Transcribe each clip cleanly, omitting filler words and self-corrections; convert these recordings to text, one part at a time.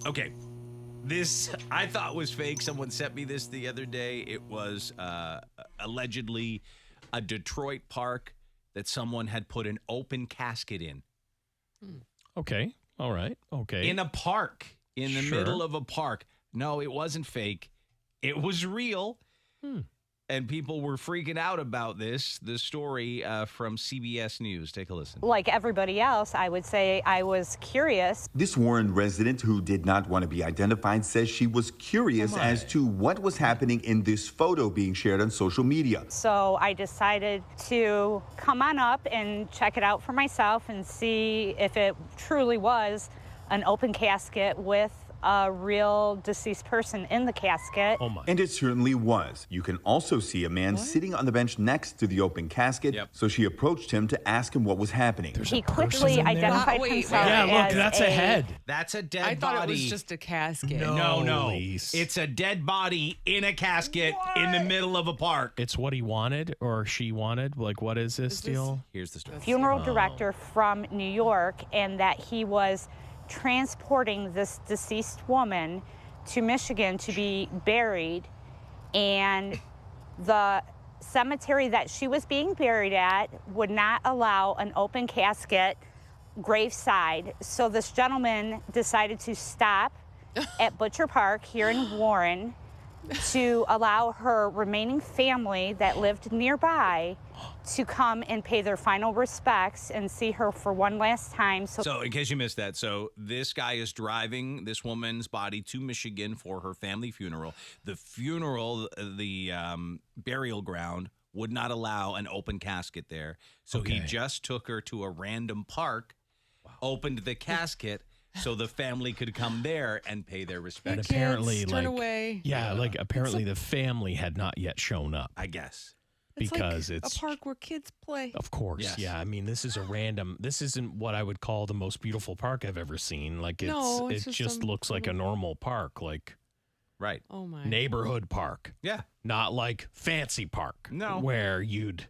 Okay. This I thought was fake. Someone sent me this the other day. It was allegedly a Detroit park that someone had put an open casket in. Okay. All right. Okay. In a park. In the Sure. middle of a park. No, it wasn't fake. It was real. And people were freaking out about this. The story from CBS News. Take a listen. Like everybody else, I would say I was curious. This Warren resident who did not want to be identified says she was curious as to what was happening in this photo being shared on social media. So I decided to come on up and check it out for myself and see if it truly was an open casket with a real deceased person in the casket. Oh my. And it certainly was. You can also see a man sitting on the bench next to the open casket. Yep. So she approached him to ask him what was happening. He quickly identified himself Yeah, look, as that's a head. That's a dead I body. thought it was just a casket. No. Lise. It's a dead body in a casket in the middle of a park. It's what he wanted or she wanted. Like, what is this deal? Here's the story. funeral director from New York, and that he was transporting this deceased woman to Michigan to be buried, and the cemetery that she was being buried at would not allow an open casket graveside. So this gentleman decided to stop at Butcher Park here in Warren to allow her remaining family that lived nearby to come and pay their final respects and see her for one last time. So, in case you missed that, so this guy is driving this woman's body to Michigan for her family funeral. The funeral, the burial ground, would not allow an open casket there. So he just took her to a random park, opened the casket, so the family could come there and pay their respects. And apparently, turn away. Yeah, like apparently the family had not yet shown up. I guess. Because like it's a park where kids play. Of course, Yes. yeah. I mean, this is a random. This isn't what I would call the most beautiful park I've ever seen. Like it's it just just looks like a normal park, like Right. Oh my. neighborhood park, Yeah. not like fancy park. No. where you'd.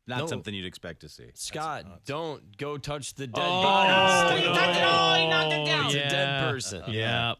Not something you'd expect to see. Scott, don't go touch the dead Oh, body. he knocked it- oh, he knocked it down. It's a dead person. Yeah.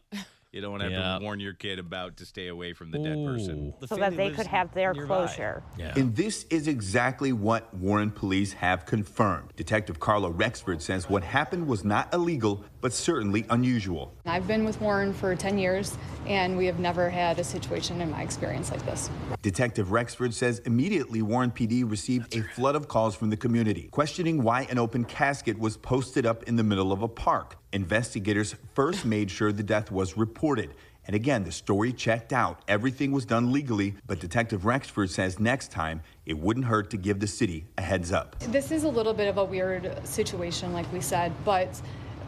You don't want to have to warn your kid about to stay away from the dead person. The so that family they lives could have their nearby. closure. Yeah. And this is exactly what Warren police have confirmed. Detective Carla Rexford says what happened was not illegal, but certainly unusual. I've been with Warren for 10 years, and we have never had a situation in my experience like this. Detective Rexford says immediately Warren PD received a flood of calls from the community, questioning why an open casket was posted up in the middle of a park. Investigators first made sure the death was reported. And again, the story checked out. Everything was done legally, but Detective Rexford says next time it wouldn't hurt to give the city a heads up. This is a little bit of a weird situation, like we said, but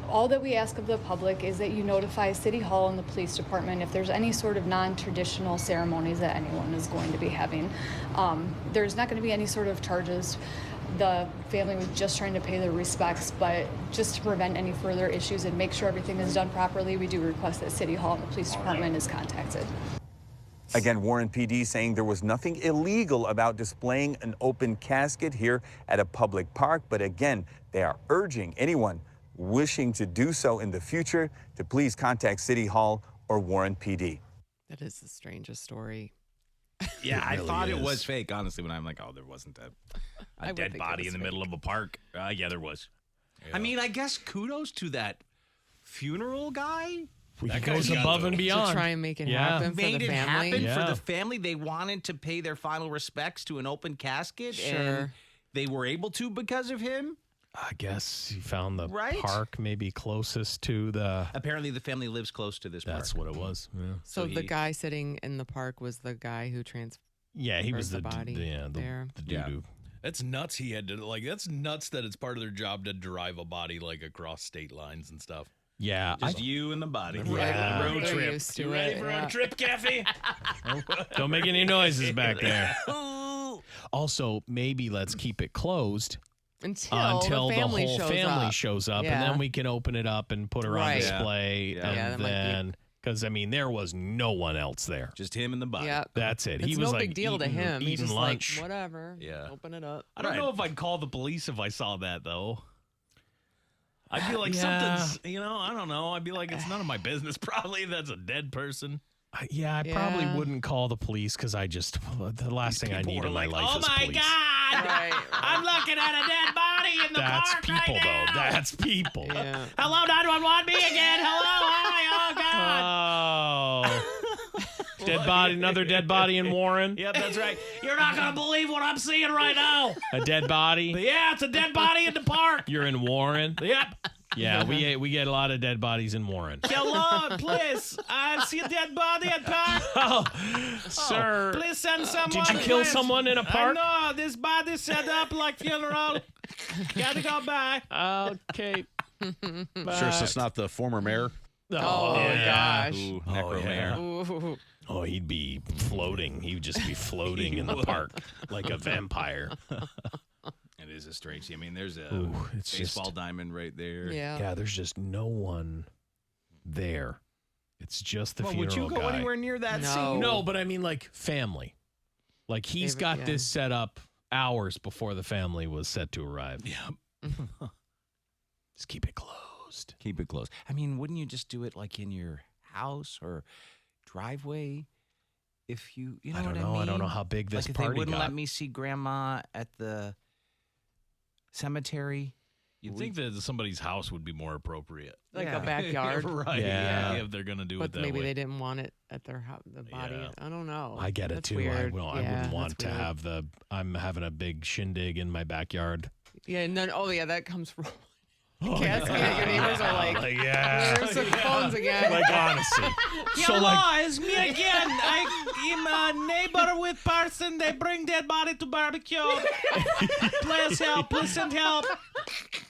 all that we ask of the public is that you notify City Hall and the police department if there's any sort of non-traditional ceremonies that anyone is going to be having. There's not going to be any sort of charges. The family was just trying to pay their respects, but just to prevent any further issues and make sure everything is done properly, we do request that City Hall and the police department is contacted. Again, Warren PD saying there was nothing illegal about displaying an open casket here at a public park, but again, they are urging anyone wishing to do so in the future to please contact City Hall or Warren PD. That is the strangest story. Yeah, I really thought it is. was fake, honestly, when I'm like, oh, there wasn't a would dead think it body was in the middle of a park. Yeah, there was. I mean, I guess kudos to that funeral guy. He That goes guy's above got and the- beyond. To try and make it Yeah. happen for Made the it family. happen Yeah. for the family. They wanted to pay their final respects to an open casket, and Sure. they were able to because of him. I guess he found the Right? park maybe closest to the. Apparently, the family lives close to this park. That's what it was. Yeah. So the he- guy sitting in the park was the guy who transferred Yeah, he was the the body there. the Yeah. doo-doo. That's nuts. He had to that's nuts that it's part of their job to drive a body like across state lines and stuff. Yeah, Just you and the body. Yeah. Road They're trip. used to You ready it, for yeah. a trip, Kathy? don't make any noises back there. Also, maybe let's keep it closed until the family whole shows family up. shows up, and Yeah. then we can open it up and put her on Right. display, Yeah. Yeah, and that might be- then because I mean there was no one else there. Just him and the body. Yeah. That's it. It's He was no like big deal to eating- him. He's eating just lunch. like, whatever. Yeah. Open it up. I don't Right. know if I'd call the police if I saw that though. I'd be like, Yeah. something's, I don't know. I'd be like, it's none of my business. Probably that's a dead person. I probably wouldn't call the police because the last thing I need in my life oh is my police. God. Right. I'm looking at a dead body in the That's park people, right now. though. That's people. Yeah. Hello, 911, me again. Hello, hi, oh, God. Oh. Dead body, another dead body in Warren. Yep, that's right. You're not going to believe what I'm seeing right now. A dead body. Yeah, it's a dead body in the park. You're in Warren. Yep. Yeah, we get a lot of dead bodies in Warren. Hello, please. I see a dead body at park. Sir, Please send someone. did you kill someone in a park? No, this body's set up like funeral. Gotta go by. Okay. Sure, so it's not the former mayor. Oh, yeah. gosh. Ooh, Oh, necromayor. Ooh. Oh, he'd be floating. He would just be floating in the park like a vampire. It is a strange. I mean, there's a Ooh, it's baseball just, diamond right there. Yeah. yeah, there's just no one there. It's just the Well, funeral would you go guy. anywhere near that No. scene? No, but I mean like family. Like he's Favorite- got yeah. this set up hours before the family was set to arrive. Yeah. Just keep it closed. Keep it close. I mean, wouldn't you just do it like in your house or driveway? If you know I don't what know. I mean? I don't know how big this like if party they wouldn't got. let me see grandma at the cemetery. You'd think that somebody's house would be more appropriate. Like Yeah. a backyard. Right. Yeah. If they're going to do it But that maybe way. they didn't want it at their house, the body. Yeah. I don't know. I get it That's too. Weird. I Yeah, wouldn't want that's to weird. have I'm having a big shindig in my backyard. Yeah, no, oh yeah, that comes from Oh, Casket. Your neighbors are like, yeah. where's the phones again? Like honestly. It's me again. I'm a neighbor with person. They bring dead body to barbecue. Please help. Please send help.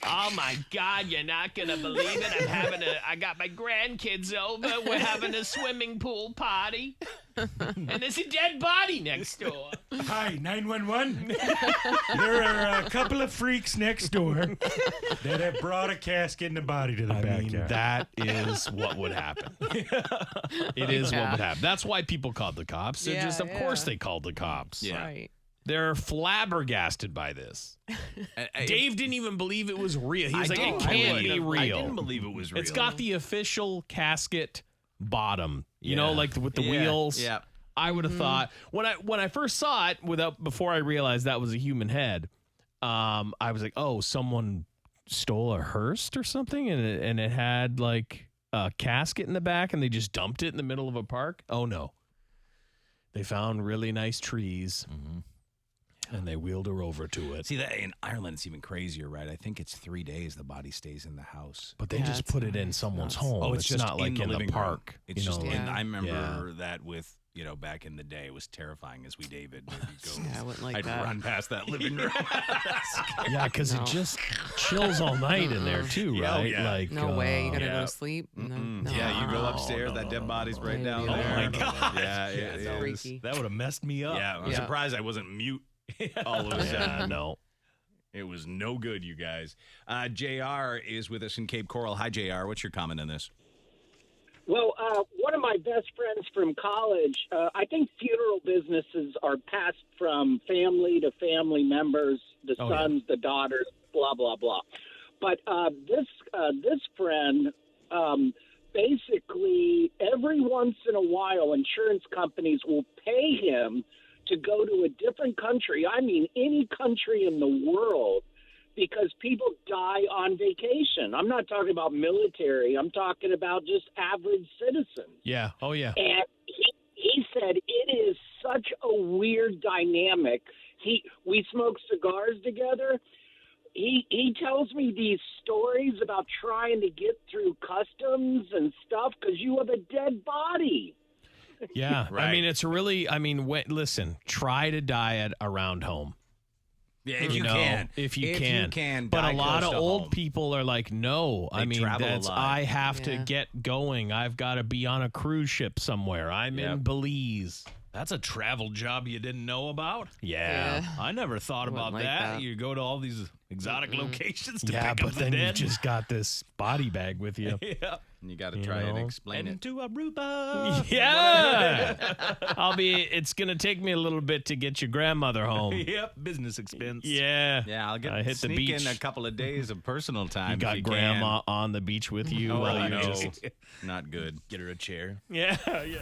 Oh my God, you're not gonna believe it. I got my grandkids over. We're having a swimming pool party. And there's a dead body next door. Hi, 911. There are a couple of freaks next door that have brought a casket and a body to the I mean, backyard. that is what would happen. It is what would happen. That's why people called the cops. They're just, of course, they called the cops. Yeah. Right. They're flabbergasted by this. Dave didn't even believe it was real. He was like, it can't be real. I didn't believe it was real. It's got the official casket bottom, you know, like with the wheels. Yeah. I would have thought when I first saw it before I realized that was a human head, I was like, oh, someone stole a hearse or something, and it had like a casket in the back, and they just dumped it in the middle of a park. Oh no, they found really nice trees. And they wheeled her over to it. See, that in Ireland, it's even crazier, right? I think it's 3 days the body stays in the house. But they Yeah, just it's put it in nuts. someone's Nuts. home. Oh, it's just not like in the living room. park. It's you just know? in. I remember Yeah. that with back in the day, it was terrifying as we David. Yeah, I wouldn't like I'd that. run past that living room. Yeah, because No. it just chills all night in there too, Yeah, oh, right? yeah. Like No way. You gotta yeah. go to sleep. No. Yeah, you go No, upstairs. no, that dead no, body's right no. down Oh there. my God. Yeah, it It's is. freaky. That would have messed me up. Yeah, I'm Yeah. surprised I wasn't mute all of a sudden. Yeah, no. It was no good, you guys. JR is with us in Cape Coral. Hi, JR. What's your comment on this? Well, one of my best friends from college, I think funeral businesses are passed from family to family members, the sons, the daughters, blah, blah, blah. But this friend, basically, every once in a while, insurance companies will pay him to go to a different country, I mean any country in the world, because people die on vacation. I'm not talking about military. I'm talking about just average citizens. Yeah. Oh, yeah. And he said it is such a weird dynamic. We smoke cigars together. He tells me these stories about trying to get through customs and stuff because you have a dead body. Yeah. Right. I mean, it's really, listen, try to die at around home. Yeah, if you know, can. If you If can. you can, But die a lot close of to old home. people are like, no. They travel a lot. I have to Yeah. get going. I've got to be on a cruise ship somewhere. I'm in Yep. Belize. That's a travel job you didn't know about. Yeah. I never thought about like that. that. You go to all these exotic locations to Yeah, pick but up the then you dead. just got this body bag with you. yeah. And you got to try and know? explain it. And to Aruba. Yeah. It's going to take me a little bit to get your grandmother home. Yep, business expense. Yeah. Yeah, I'll I hit the sneak in beach. a couple of days of personal time. You if got you grandma on the beach with you Can. Oh, while I you're know. just Not good. Get her a chair. Yeah, yeah.